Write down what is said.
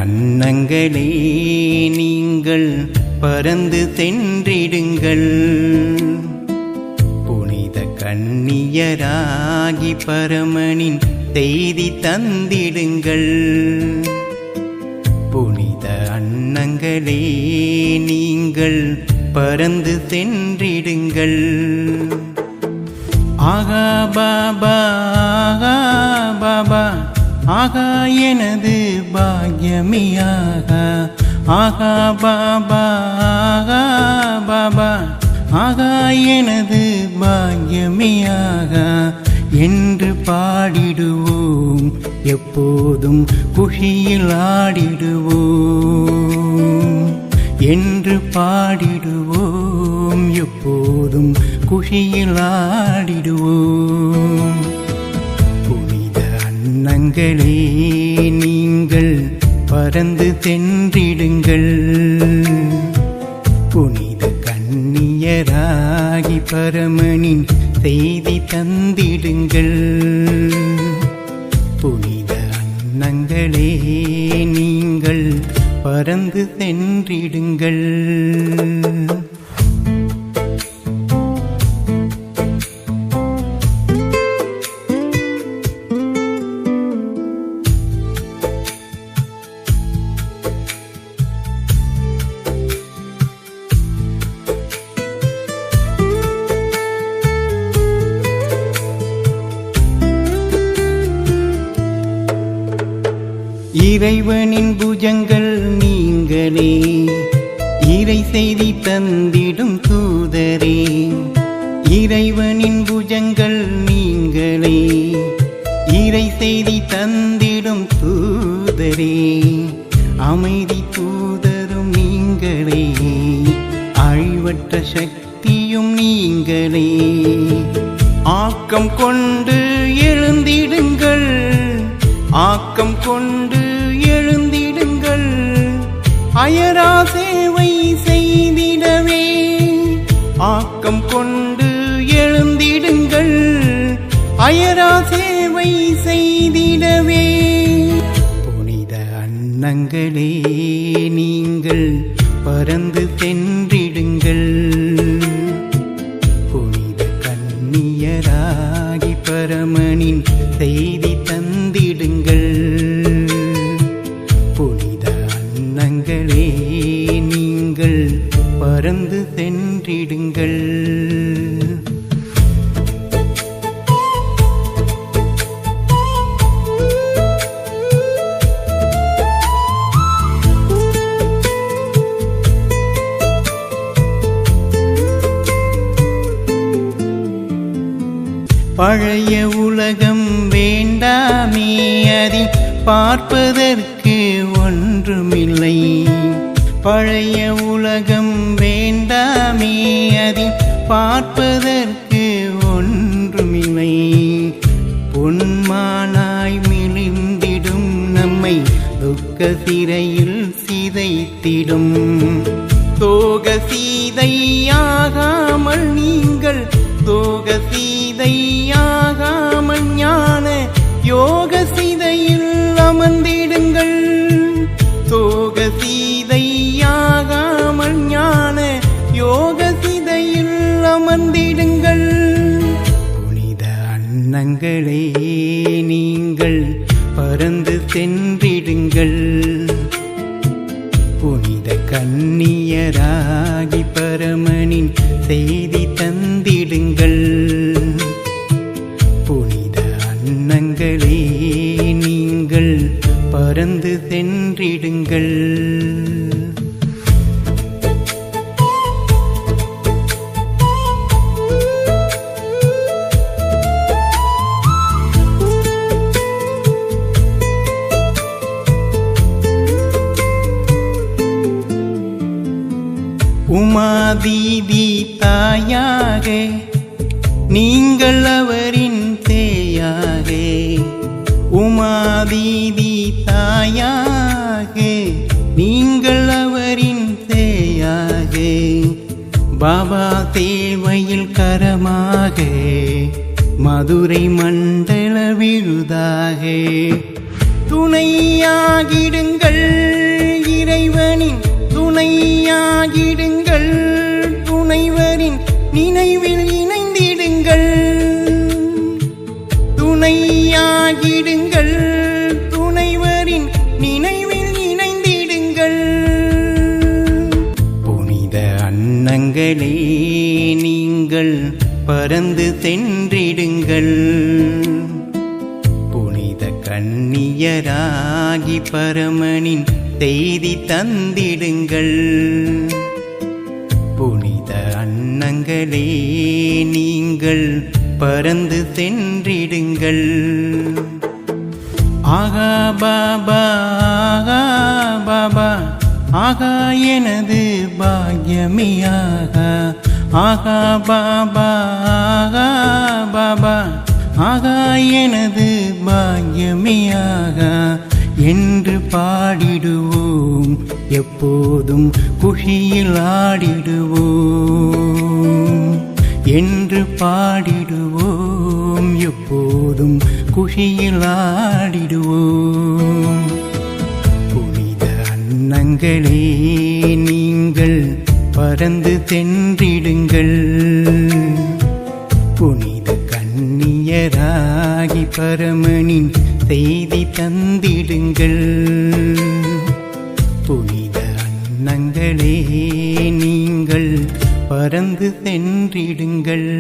அன்னங்களே நீங்கள் பறந்து சென்றிடுங்கள். புனித கன்னியராகி பரமனின் செய்தி தந்திடுங்கள். புனித அன்னங்களே நீங்கள் பறந்து சென்றிடுங்கள். ஆகா பாபா ஆகா பாபா ஆகா எனது பாக்யமே ஆகா. ஆகா பாபா ஆகா பாபா ஆகா எனது பாக்யமே ஆகா என்று பாடிடுவோம். எப்போதும் குஷியில் ஆடிடுவோம் என்று பாடிடுவோம். எப்போதும் குஷியில் ஆடிடுவோம். புனித அன்னங்களே நீங்கள் பறந்து சென்றிடுங்கள். புனித கன்னியராகி பரமனின் செய்தி தந்திடுங்கள். புனித அன்னங்களே நீங்கள் பறந்து சென்றிடுங்கள். இறைவனின் புஜங்கள் நீங்களே, இறை செய்தி தந்திடும் தூதரே. இறைவனின் புஜங்கள் நீங்களே, இறை செய்தி தந்திடும் தூதரே. அமைதி தூதரும் நீங்களே, அழிவற்ற சக்தியும் நீங்களே. ஆக்கம் கொண்டு எழுந்திடுங்கள், ஆக்கம் கொண்டு எழுந்திடுங்கள். அயரா சேவை செய்திடவே, ஆக்கம் கொண்டு எழுந்திடுங்கள். அயரா சேவை செய்திடவே. புனித அன்னங்களே நீங்கள் பறந்து சென்றிடுங்கள். புனித கன்னியராகி பரமனின் செய்தி தந்திடுங்கள். புனித அன்னங்களே நீங்கள் பறந்து சென்றிடுங்கள். பழைய உலகம் வேண்டாமே, அதில் பார்ப்பதற்கு ஒன்றுமில்லை. பழைய உலகம் வேண்டாமே, அதில் பார்ப்பதற்கு ஒன்றுமில்லை. பொன்மானாய் மிளிர்ந்திடும் நம்மை துக்க சிறையில் சிதைத்திடும். சோக சீதையாகாமல் நீங்கள், சோக சீதையாகாமல் ஞான யோக சீதையில் அமர்ந்திடுங்கள். சோக சீதையாகாமல் ஞான யோக சீதையில் அமர்ந்திடுங்கள். புனித அன்னங்களே நீங்கள் பறந்து சென்றிடுங்கள். புனித கன்னியராகி பரமனின் செய்தி தந்திடுங்கள். புனித அன்னங்களே நீங்கள் பறந்து சென்றிடுங்கள். உமாதீதி தாயாக நீங்கள் அவரின் தேயாக. உமாதீதி தாயாக நீங்கள் அவரின் தேயாக. பாபா தேவையில் கரமாக, மதுரை மண்டல விருதாக துணையாகிடுங்கள். இறைவனின் துணையாகிடுங்கள், துணைவரின் நினைவில் இணைந்திடுங்கள். துணையாகிடுங்கள், துணைவரின் நினைவில் இணைந்திடுங்கள். புனித அன்னங்களே நீங்கள் பறந்து சென்றிடுங்கள். புனித கன்னியராகி பரமனின் செய்தி தந்திடுங்கள். புனித அன்னங்களே நீங்கள் பறந்து சென்றிடுங்கள். ஆகா பாபா, ஆகா பாபா, ஆகா எனது பாக்யமே ஆகா. ஆகா பாபா, ஆகா பாபா, ஆகா எனது பாக்யமே ஆகா என்று பாடிடுவோம், எப்போதும் குஷியில் ஆடிடுவோம். என்று பாடிடுவோம், எப்போதும் குஷியில் ஆடிடுவோம். புனித அன்னங்களே நீங்கள் பறந்து சென்றிடுங்கள். புனித கன்னியராகி பரமனின் செய்தி தந்திடுங்கள். புனித அன்னங்களே நீங்கள் பறந்து சென்றிடுங்கள்.